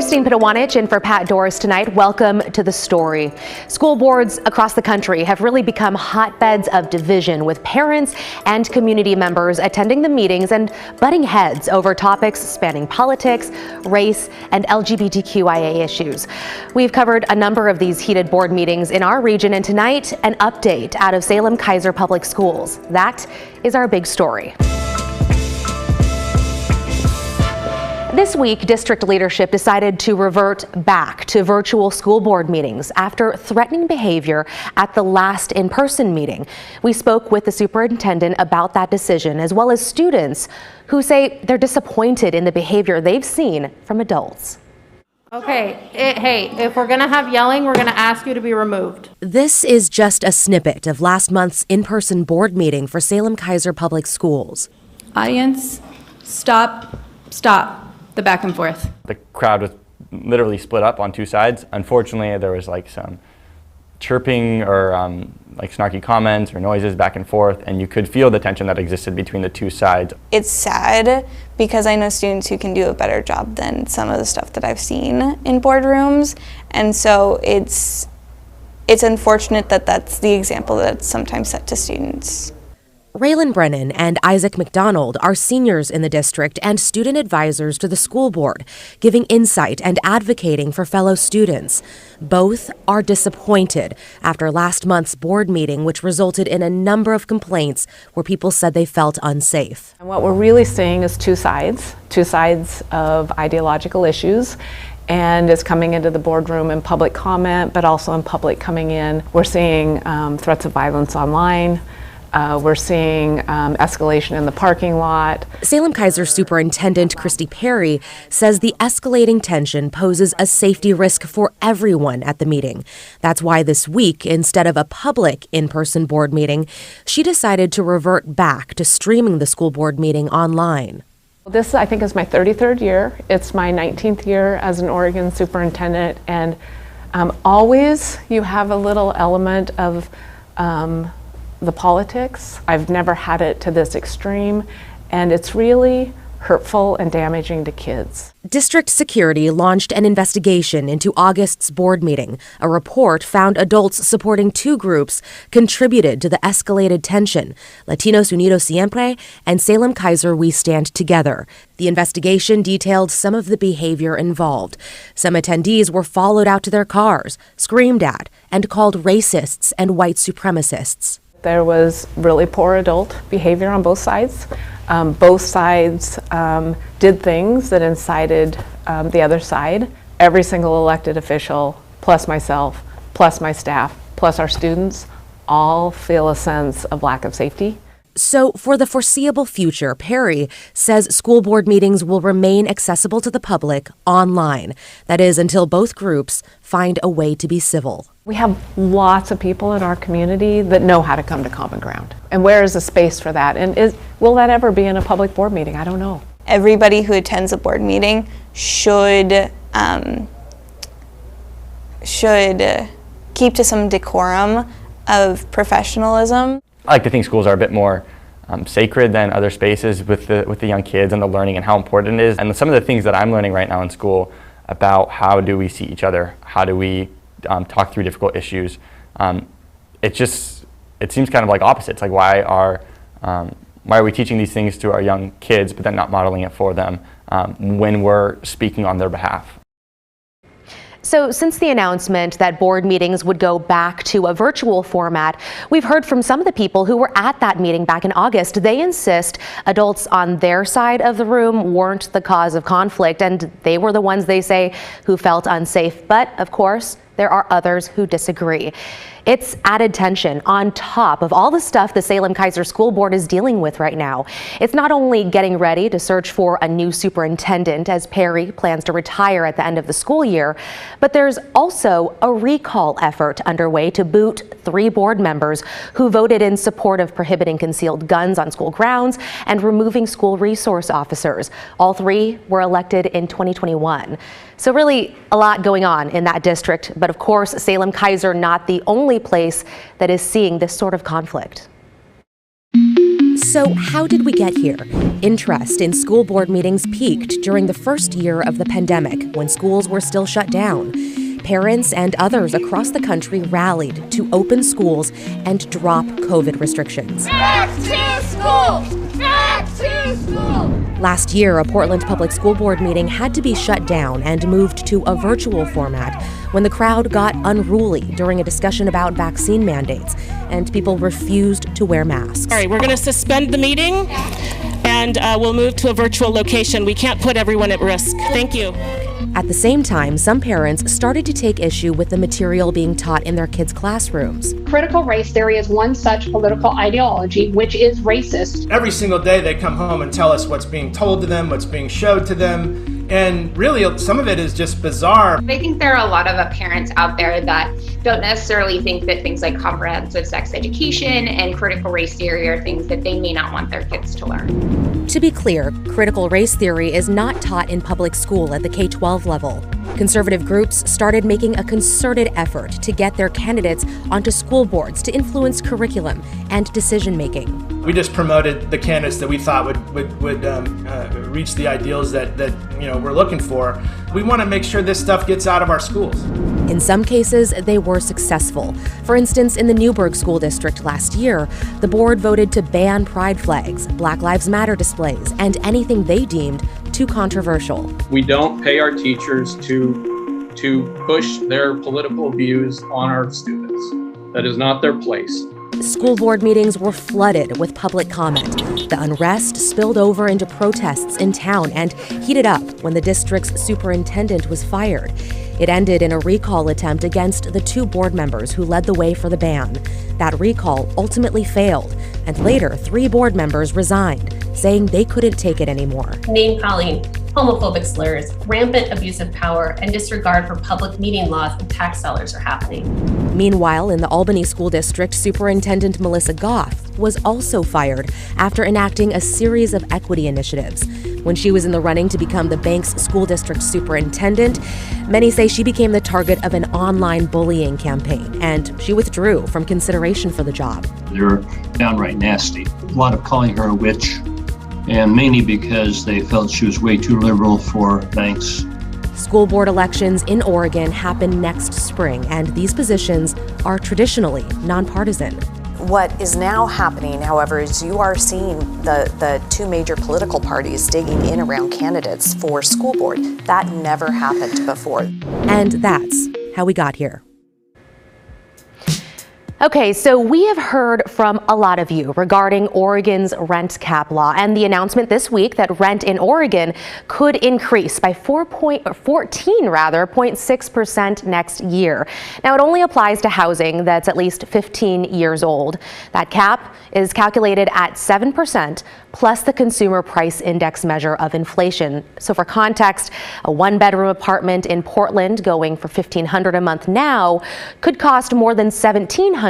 Christine Pitawanich in for Pat Doris tonight. Welcome to The Story. School boards across the country have really become hotbeds of division, with parents and community members attending the meetings and butting heads over topics spanning politics, race, and LGBTQIA issues. We've covered a number of these heated board meetings in our region, and tonight, an update out of Salem Keizer Public Schools. That is our big story. This week, district leadership decided to revert back to virtual school board meetings after threatening behavior at the last in-person meeting. We spoke with the superintendent about that decision, as well as students who say they're disappointed in the behavior they've seen from adults. Okay, hey, if we're gonna have yelling, we're gonna ask you to be removed. This is just a snippet of last month's in-person board meeting for Salem Keizer Public Schools. Audience, stop the back and forth. The crowd was literally split up on two sides. Unfortunately, there was like some chirping or like snarky comments or noises back and forth, and you could feel the tension that existed between the two sides. It's sad because I know students who can do a better job than some of the stuff that I've seen in boardrooms, and so it's unfortunate that that's the example that's sometimes set to students. Raylan Brennan and Isaac McDonald are seniors in the district and student advisors to the school board, giving insight and advocating for fellow students. Both are disappointed after last month's board meeting, which resulted in a number of complaints where people said they felt unsafe. And what we're really seeing is two sides of ideological issues. And it's coming into the boardroom in public comment, but also in public coming in. We're seeing threats of violence online. We're seeing escalation in the parking lot. Salem Keizer Superintendent Christy Perry says the escalating tension poses a safety risk for everyone at the meeting. That's why this week, instead of a public in-person board meeting, she decided to revert back to streaming the school board meeting online. This, I think, is my 33rd year. It's my 19th year as an Oregon superintendent, and always you have a little element of the politics. I've never had it to this extreme, and it's really hurtful and damaging to kids. District security launched an investigation into August's board meeting. A report found adults supporting two groups contributed to the escalated tension: Latinos Unidos Siempre and Salem Keizer We Stand Together. The investigation detailed some of the behavior involved. Some attendees were followed out to their cars, screamed at, and called racists and white supremacists. There was really poor adult behavior on both sides. Both sides did things that incited the other side. Every single elected official, plus myself, plus my staff, plus our students, all feel a sense of lack of safety. So for the foreseeable future, Perry says school board meetings will remain accessible to the public online. That is, until both groups find a way to be civil. We have lots of people in our community that know how to come to common ground. And where is the space for that? And will that ever be in a public board meeting? I don't know. Everybody who attends a board meeting should keep to some decorum of professionalism. I like to think schools are a bit more sacred than other spaces with the young kids and the learning and how important it is. And some of the things that I'm learning right now in school about how do we see each other, how do we talk through difficult issues. It seems kind of like opposites. Like why are we teaching these things to our young kids, but then not modeling it for them when we're speaking on their behalf? So since the announcement that board meetings would go back to a virtual format, we've heard from some of the people who were at that meeting back in August. They insist adults on their side of the room weren't the cause of conflict, and they were the ones, they say, who felt unsafe. But of course, there are others who disagree. It's added tension on top of all the stuff the Salem Keizer School Board is dealing with right now. It's not only getting ready to search for a new superintendent, as Perry plans to retire at the end of the school year, but there's also a recall effort underway to boot 3 board members who voted in support of prohibiting concealed guns on school grounds and removing school resource officers. All 3 were elected in 2021. So really a lot going on in that district, but of course Salem Keizer not the only place that is seeing this sort of conflict. So how did we get here? Interest in school board meetings peaked during the first year of the pandemic when schools were still shut down. Parents and others across the country rallied to open schools and drop COVID restrictions. Back to school! Back to school! Last year, a Portland Public School Board meeting had to be shut down and moved to a virtual format when the crowd got unruly during a discussion about vaccine mandates and people refused to wear masks. All right, we're going to suspend the meeting and we'll move to a virtual location. We can't put everyone at risk. Thank you. At the same time, some parents started to take issue with the material being taught in their kids' classrooms. Critical race theory is one such political ideology which is racist. Every single day they come home and tell us what's being told to them, what's being showed to them, and really some of it is just bizarre. I think there are a lot of parents out there that don't necessarily think that things like comprehensive sex education and critical race theory are things that they may not want their kids to learn. To be clear, critical race theory is not taught in public school at the K-12 level. Conservative groups started making a concerted effort to get their candidates onto school boards to influence curriculum and decision-making. We just promoted the candidates that we thought would reach the ideals that we're looking for. We want to make sure this stuff gets out of our schools. In some cases, they were successful. For instance, in the Newburgh School District last year, the board voted to ban pride flags, Black Lives Matter displays, and anything they deemed too controversial. We don't pay our teachers to push their political views on our students. That is not their place. School board meetings were flooded with public comment. The unrest spilled over into protests in town and heated up when the district's superintendent was fired. It ended in a recall attempt against the 2 board members who led the way for the ban. That recall ultimately failed, and later 3 board members resigned, saying they couldn't take it anymore. Name-calling, homophobic slurs, rampant abuse of power, and disregard for public meeting laws and tax dollars are happening. Meanwhile, in the Albany School District, Superintendent Melissa Goff was also fired after enacting a series of equity initiatives. When she was in the running to become the bank's school district superintendent, many say she became the target of an online bullying campaign, and she withdrew from consideration for the job. They're downright nasty. A lot of calling her a witch, and mainly because they felt she was way too liberal for banks. School board elections in Oregon happen next spring, and these positions are traditionally nonpartisan. What is now happening, however, is you are seeing the 2 major political parties digging in around candidates for school board. That never happened before. And that's how we got here. Okay, so we have heard from a lot of you regarding Oregon's rent cap law and the announcement this week that rent in Oregon could increase by 14.6% next year. Now, it only applies to housing that's at least 15 years old. That cap is calculated at 7% plus the consumer price index measure of inflation. So for context, a 1-bedroom apartment in Portland going for $1,500 a month now could cost more than $1,700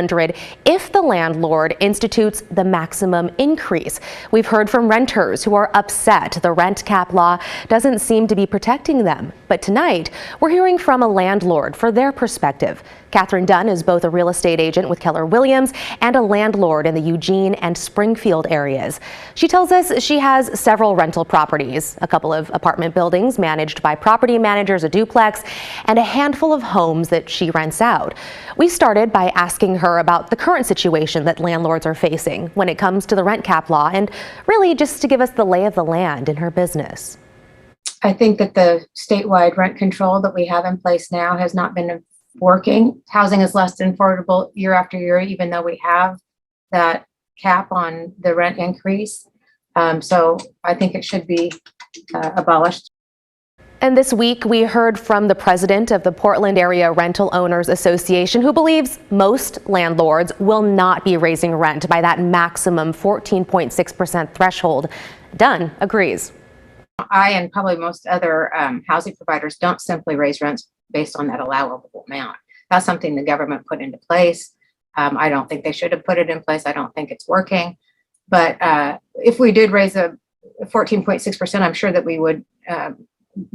if the landlord institutes the maximum increase. We've heard from renters who are upset the rent cap law doesn't seem to be protecting them. But tonight, we're hearing from a landlord for their perspective. Catherine Dunn is both a real estate agent with Keller Williams and a landlord in the Eugene and Springfield areas. She tells us she has several rental properties, a couple of apartment buildings managed by property managers, a duplex, and a handful of homes that she rents out. We started by asking her about the current situation that landlords are facing when it comes to the rent cap law, and really just to give us the lay of the land in her business. I think that the statewide rent control that we have in place now has not been working. Housing is less than affordable year after year, even though we have that cap on the rent increase. So I think it should be abolished. And this week, we heard from the president of the Portland Area Rental Owners Association, who believes most landlords will not be raising rent by that maximum 14.6% threshold. Dunn agrees. I and probably most other housing providers don't simply raise rents based on that allowable amount. That's something the government put into place. I don't think they should have put it in place. I don't think it's working. But if we did raise a 14.6%, I'm sure that we would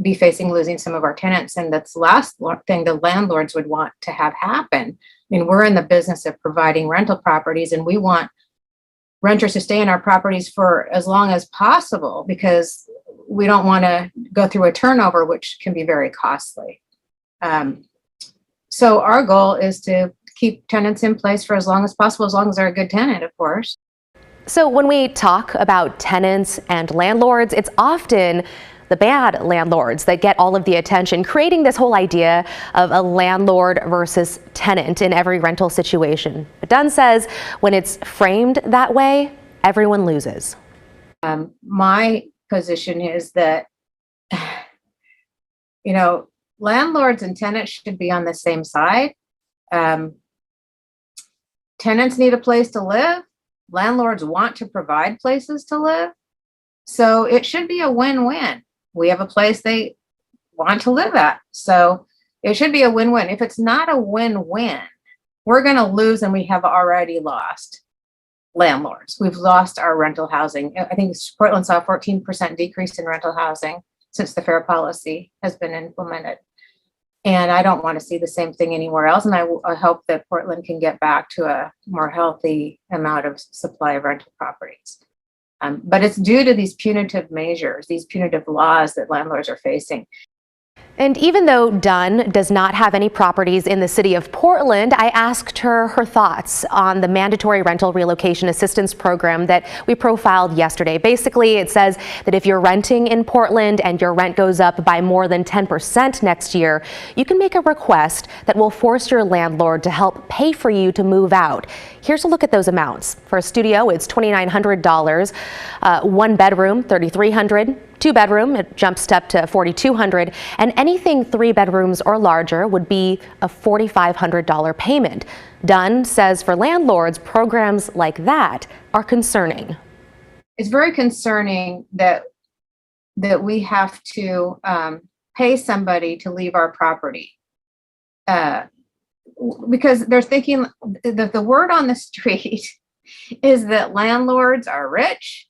be facing losing some of our tenants. And that's the last thing the landlords would want to have happen. I mean, we're in the business of providing rental properties, and we want renters to stay in our properties for as long as possible because we don't want to go through a turnover, which can be very costly. So our goal is to keep tenants in place for as long as possible, as long as they're a good tenant, of course. So when we talk about tenants and landlords, it's often the bad landlords that get all of the attention, creating this whole idea of a landlord versus tenant in every rental situation. But Dunn says when it's framed that way, everyone loses. My position is that, landlords and tenants should be on the same side. Tenants need a place to live. Landlords want to provide places to live. So it should be a win-win. We have a place they want to live at. So it should be a win-win. If it's not a win-win, we're going to lose, and we have already lost landlords. We've lost our rental housing. I think Portland saw a 14% decrease in rental housing since the fair policy has been implemented. And I don't want to see the same thing anywhere else. And I hope that Portland can get back to a more healthy amount of supply of rental properties. But it's due to these punitive measures, these punitive laws that landlords are facing. And even though Dunn does not have any properties in the city of Portland, I asked her thoughts on the mandatory rental relocation assistance program that we profiled yesterday. Basically, it says that if you're renting in Portland and your rent goes up by more than 10% next year, you can make a request that will force your landlord to help pay for you to move out. Here's a look at those amounts. For a studio, it's $2,900. One bedroom, $3,300. Two bedroom, it jumps up to $4,200, and anything 3 bedrooms or larger would be a $4,500 payment. Dunn says for landlords, programs like that are concerning. It's very concerning that we have to pay somebody to leave our property because they're thinking that the word on the street is that landlords are rich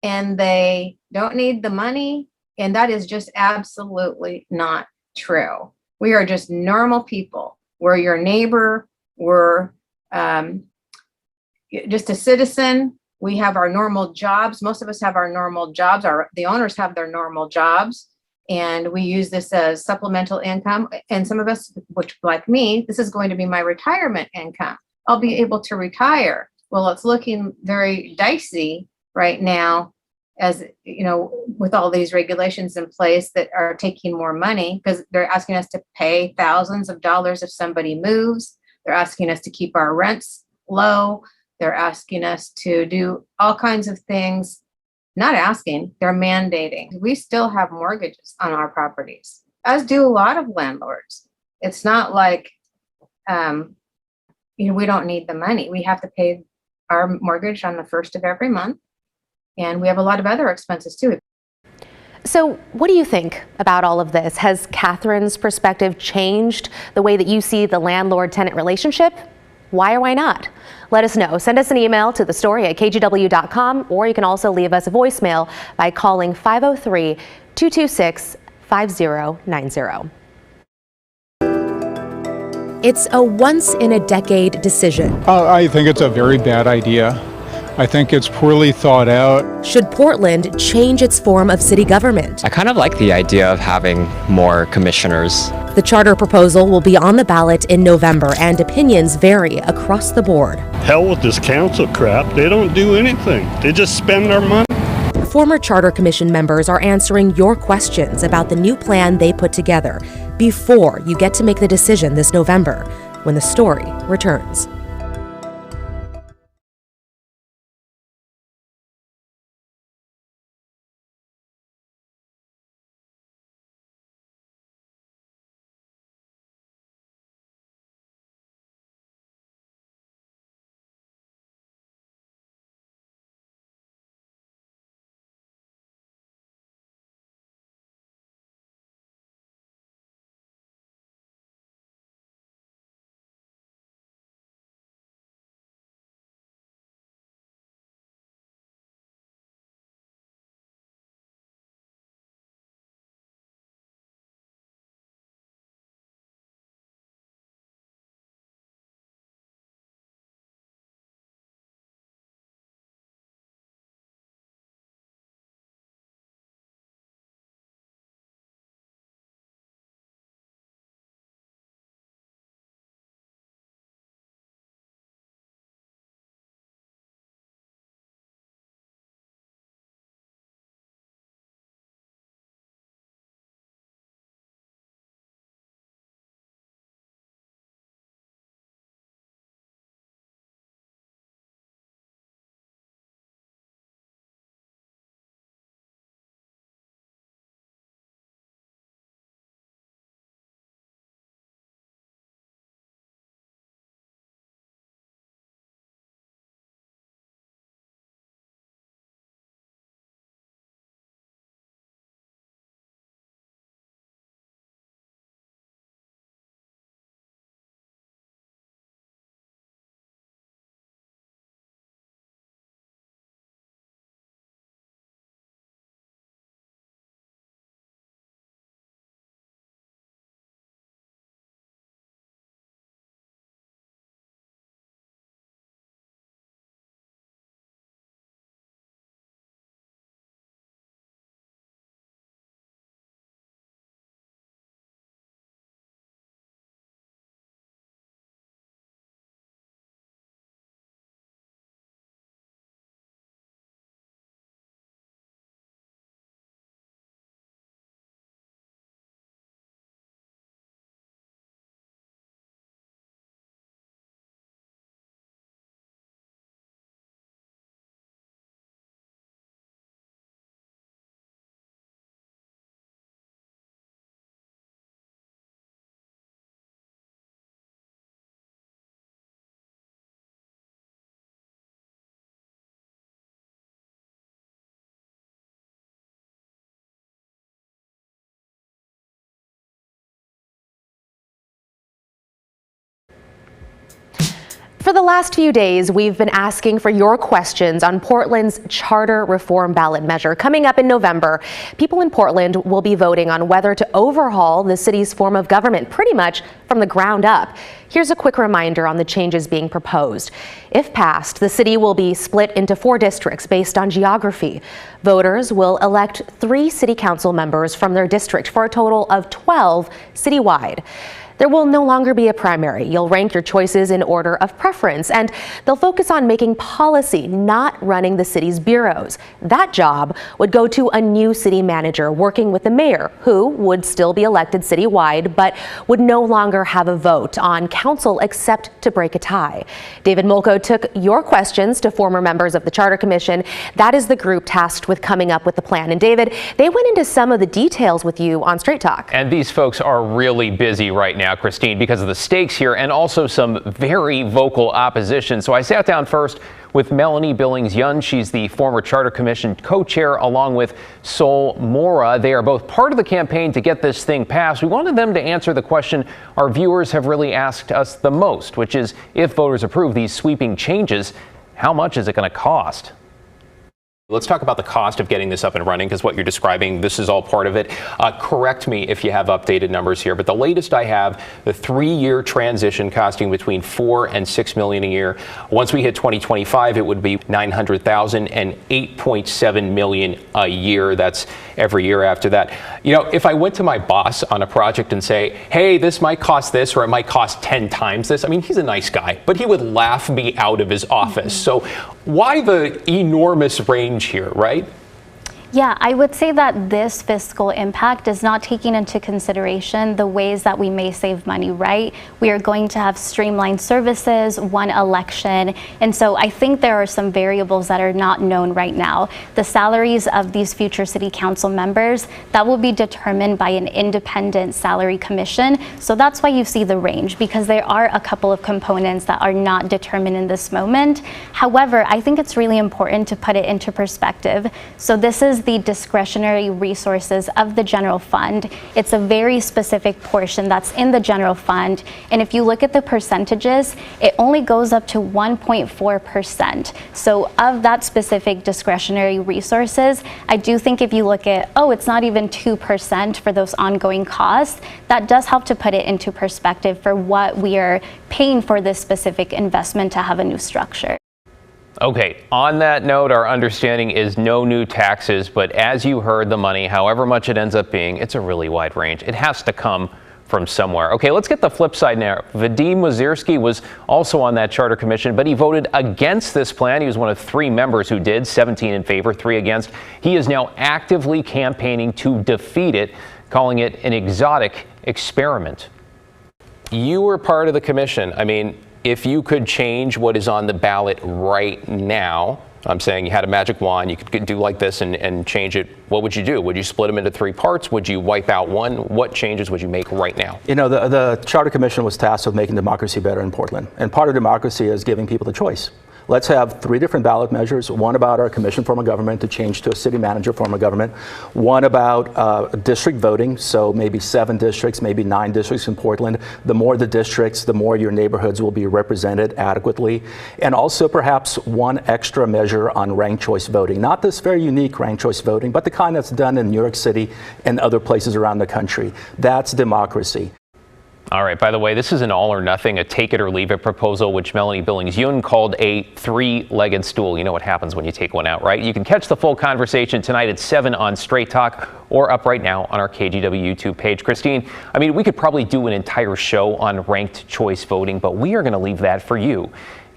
and they don't need the money. And that is just absolutely not true. We are just normal people. We're your neighbor. We're just a citizen. We have our normal jobs. Most of us have our normal jobs. The owners have their normal jobs. And we use this as supplemental income. And some of us, which like me, this is going to be my retirement income. I'll be able to retire. Well, it's looking very dicey right now, as with all these regulations in place that are taking more money because they're asking us to pay thousands of dollars if somebody moves. They're asking us to keep our rents low. They're asking us to do all kinds of things. Not asking, they're mandating. We still have mortgages on our properties, as do a lot of landlords. It's not like, we don't need the money. We have to pay our mortgage on the first of every month. And we have a lot of other expenses too. So what do you think about all of this? Has Catherine's perspective changed the way that you see the landlord-tenant relationship? Why or why not? Let us know. Send us an email to thestory@kgw.com, or you can also leave us a voicemail by calling 503-226-5090. It's a once-in-a-decade decision. I think it's a very bad idea. I think it's poorly thought out. Should Portland change its form of city government? I kind of like the idea of having more commissioners. The charter proposal will be on the ballot in November, and opinions vary across the board. Hell with this council crap. They don't do anything. They just spend our money. Former Charter Commission members are answering your questions about the new plan they put together before you get to make the decision this November, when the story returns. For the last few days, we've been asking for your questions on Portland's charter reform ballot measure. Coming up in November, people in Portland will be voting on whether to overhaul the city's form of government pretty much from the ground up. Here's a quick reminder on the changes being proposed. If passed, the city will be split into 4 districts based on geography. Voters will elect 3 city council members from their district for a total of 12 citywide. There will no longer be a primary. You'll rank your choices in order of preference, and they'll focus on making policy, not running the city's bureaus. That job would go to a new city manager working with the mayor, who would still be elected citywide, but would no longer have a vote on council except to break a tie. David Molko took your questions to former members of the Charter Commission. That is the group tasked with coming up with the plan. And David, they went into some of the details with you on Straight Talk. And these folks are really busy right now, Christine, because of the stakes here and also some very vocal opposition. So I sat down first with Melanie Billings-Yun. She's the former Charter Commission co-chair, along with Sol Mora. They are both part of the campaign to get this thing passed. We wanted them to answer the question our viewers have really asked us the most, which is, if voters approve these sweeping changes, how much is it going to cost? Let's talk about the cost of getting this up and running, because what you're describing, this is all part of it. Correct me if you have updated numbers here, but the latest I have, the 3-year transition costing between $4 and $6 million a year. Once we hit 2025, it would be $900,000 and $8.7 million a year. That's every year after that. You know, if I went to my boss on a project and say, hey, this might cost this, or it might cost 10 times this, I mean, he's a nice guy, but he would laugh me out of his office. So why the enormous range here, right? Yeah, I would say that this fiscal impact is not taking into consideration the ways that we may save money, right? We are going to have streamlined services, one election, and so I think there are some variables that are not known right now. The salaries of these future city council members, that will be determined by an independent salary commission, so that's why you see the range, because there are a couple of components that are not determined in this moment. However, I think it's really important to put it into perspective. So this is the discretionary resources of the general fund. It's a very specific portion that's in the general fund, and if you look at the percentages, it only goes up to 1.4%. So of that specific discretionary resources, I do think if you look at, oh, it's not even 2% for those ongoing costs, that does help to put it into perspective for what we are paying for this specific investment to have a new structure. Okay, on that note, our understanding is no new taxes, but as you heard, the money, however much it ends up being, it's a really wide range. It has to come from somewhere. Okay, let's get the flip side now. Vadim Wazirski was also on that Charter Commission, but he voted against this plan. He was one of 3 members who did, 17 in favor, 3 against. He is now actively campaigning to defeat it, calling it an exotic experiment. You were part of the commission. I mean, if you could change what is on the ballot right now, I'm saying you had a magic wand, you could do like this and change it, what would you do? Would you split them into 3 parts? Would you wipe out one? What changes would you make right now? You know, the Charter Commission was tasked with making democracy better in Portland. And part of democracy is giving people the choice. Let's have 3 different ballot measures, one about our commission form of government to change to a city manager form of government, one about district voting, so maybe 7 districts, maybe 9 districts in Portland. The more the districts, the more your neighborhoods will be represented adequately, and also perhaps one extra measure on ranked choice voting. Not this very unique ranked choice voting, but the kind that's done in New York City and other places around the country. That's democracy. All right, by the way, this is an all or nothing, a take it or leave it proposal, which Melanie Billings-Yun called a 3-legged stool. You know what happens when you take one out, right? You can catch the full conversation tonight at 7 on Straight Talk or up right now on our KGW YouTube page. Christine, I mean, we could probably do an entire show on ranked choice voting, but we are going to leave that for you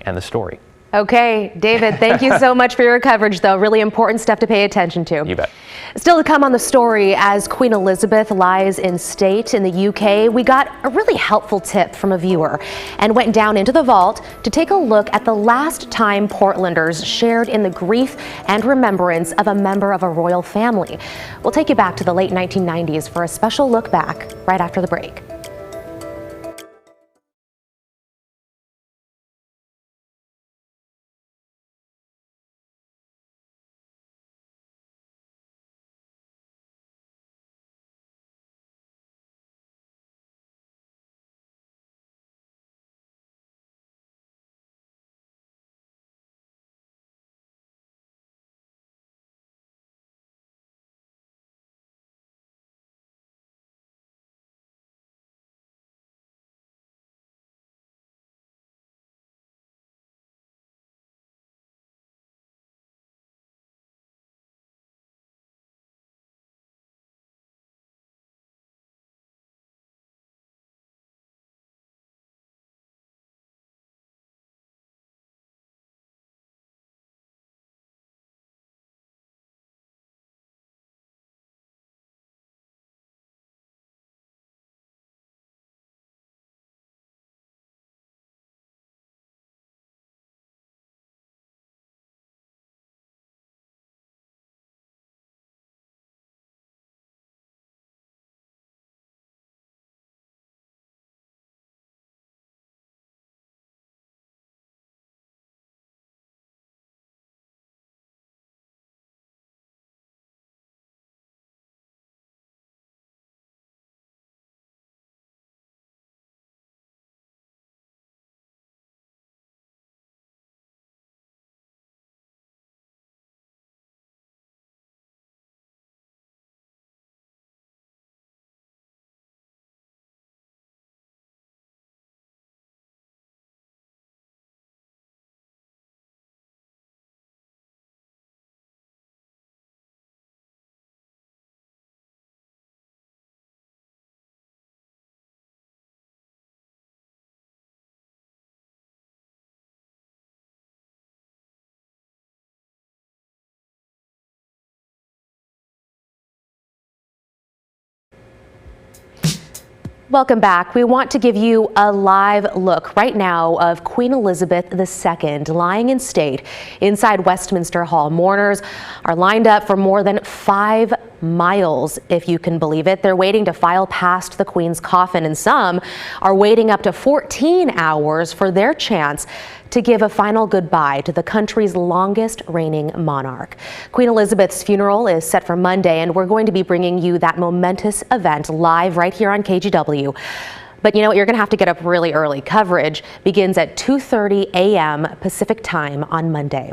and the story. Okay, David, thank you so much for your coverage, though. Really important stuff to pay attention to. You bet. Still to come on the story, as Queen Elizabeth lies in state in the UK, we got a really helpful tip from a viewer and went down into the vault to take a look at the last time Portlanders shared in the grief and remembrance of a member of a royal family. We'll take you back to the late 1990s for a special look back right after the break. Welcome back. We want to give you a live look right now of Queen Elizabeth II lying in state inside Westminster Hall. Mourners are lined up for more than 5 miles, if you can believe it. They're waiting to file past the Queen's coffin, and some are waiting up to 14 hours for their chance to give a final goodbye to the country's longest reigning monarch. Queen Elizabeth's funeral is set for Monday, and we're going to be bringing you that momentous event live right here on KGW. But you know what, you're going to have to get up really early. Coverage begins at 2:30 a.m. Pacific time on Monday.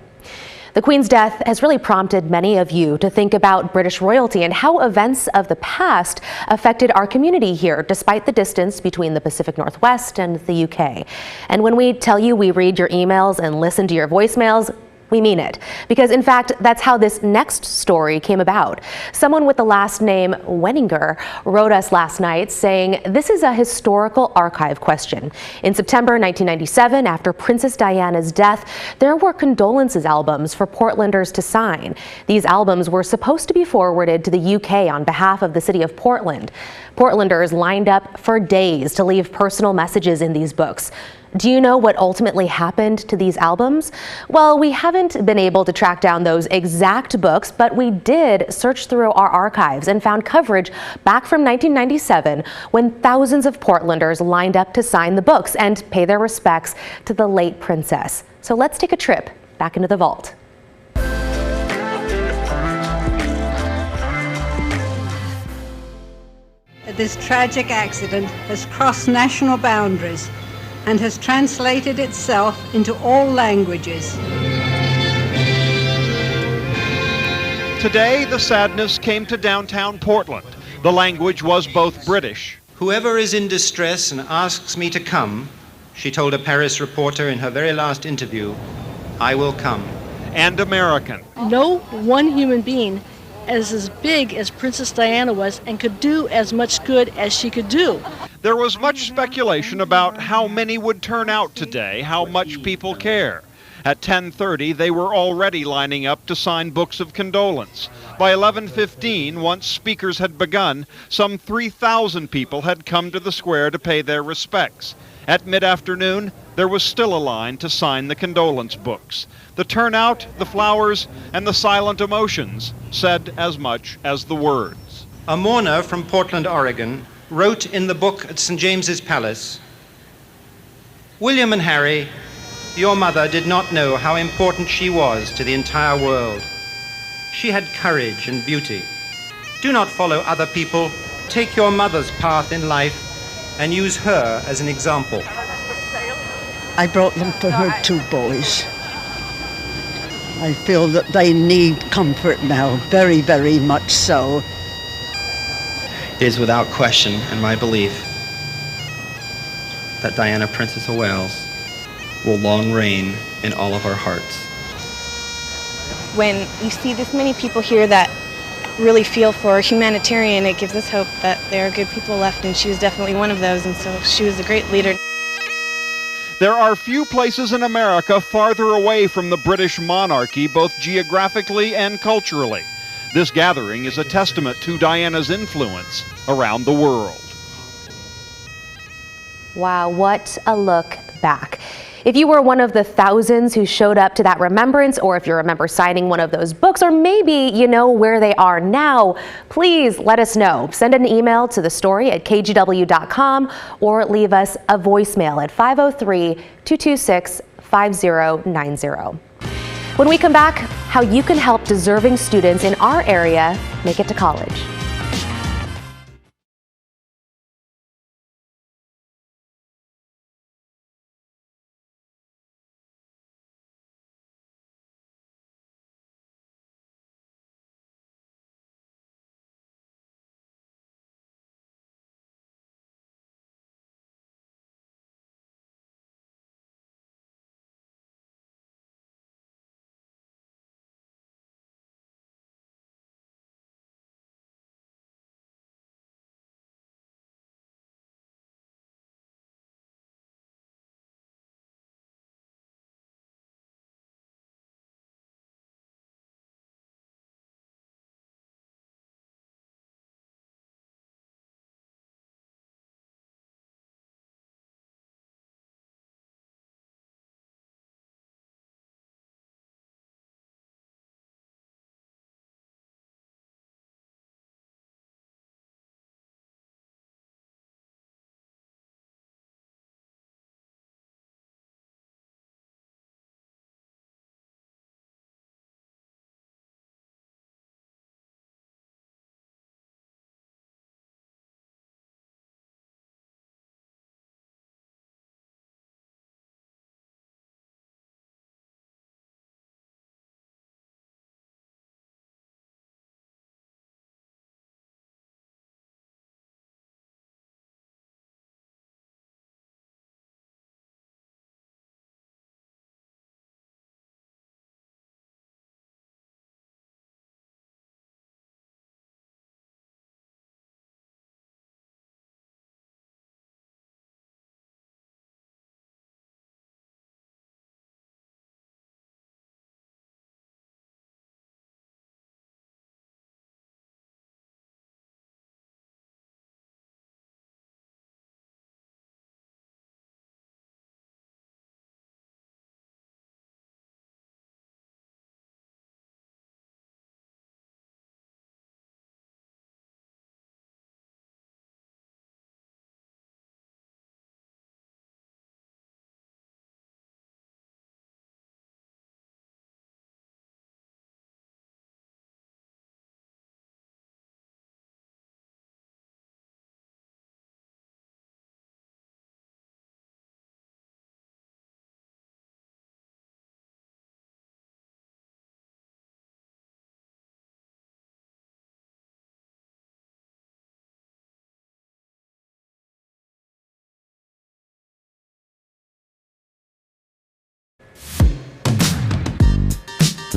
The Queen's death has really prompted many of you to think about British royalty and how events of the past affected our community here, despite the distance between the Pacific Northwest and the UK. And when we tell you we read your emails and listen to your voicemails, we mean it, because in fact, that's how this next story came about. Someone with the last name Wenninger wrote us last night saying this is a historical archive question. In September 1997, after Princess Diana's death, there were condolences albums for Portlanders to sign. These albums were supposed to be forwarded to the UK on behalf of the city of Portland. Portlanders lined up for days to leave personal messages in these books. Do you know what ultimately happened to these albums? Well, we haven't been able to track down those exact books, but we did search through our archives and found coverage back from 1997 when thousands of Portlanders lined up to sign the books and pay their respects to the late princess. So let's take a trip back into the vault. This tragic accident has crossed national boundaries and has translated itself into all languages. Today, the sadness came to downtown Portland. The language was both British. Whoever is in distress and asks me to come, she told a Paris reporter in her very last interview, I will come. And American. No one human being is as big as Princess Diana was and could do as much good as she could do. There was much speculation about how many would turn out today, how much people care. At 10:30, they were already lining up to sign books of condolence. By 11:15, once speakers had begun, some 3,000 people had come to the square to pay their respects. At mid-afternoon, there was still a line to sign the condolence books. The turnout, the flowers, and the silent emotions said as much as the words. A mourner from Portland, Oregon, wrote in the book at St. James's Palace, William and Harry, your mother did not know how important she was to the entire world. She had courage and beauty. Do not follow other people. Take your mother's path in life and use her as an example. I brought them for her 2 boys. I feel that they need comfort now, very, very much so. It is without question and my belief that Diana, Princess of Wales, will long reign in all of our hearts. When you see this many people here that really feel for humanitarian, it gives us hope that there are good people left, and she was definitely one of those, and so she was a great leader. There are few places in America farther away from the British monarchy, both geographically and culturally. This gathering is a testament to Diana's influence around the world. Wow, what a look back. If you were one of the thousands who showed up to that remembrance, or if you remember signing one of those books, or maybe you know where they are now, please let us know. Send an email to thestory@kgw.com or leave us a voicemail at 503-226-5090. When we come back, how you can help deserving students in our area make it to college.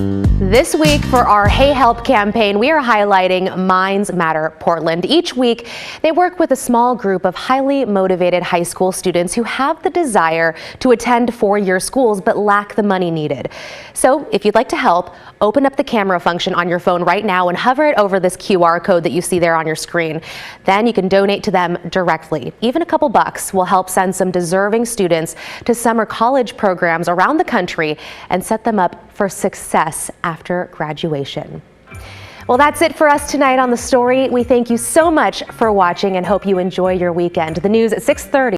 This week for our Hey Help campaign, we are highlighting Minds Matter Portland. Each week, they work with a small group of highly motivated high school students who have the desire to attend four-year schools but lack the money needed. So if you'd like to help, open up the camera function on your phone right now and hover it over this QR code that you see there on your screen. Then you can donate to them directly. Even a couple bucks will help send some deserving students to summer college programs around the country and set them up for success after graduation. Well, that's it for us tonight on The Story. We thank you so much for watching and hope you enjoy your weekend. The news at 6:30.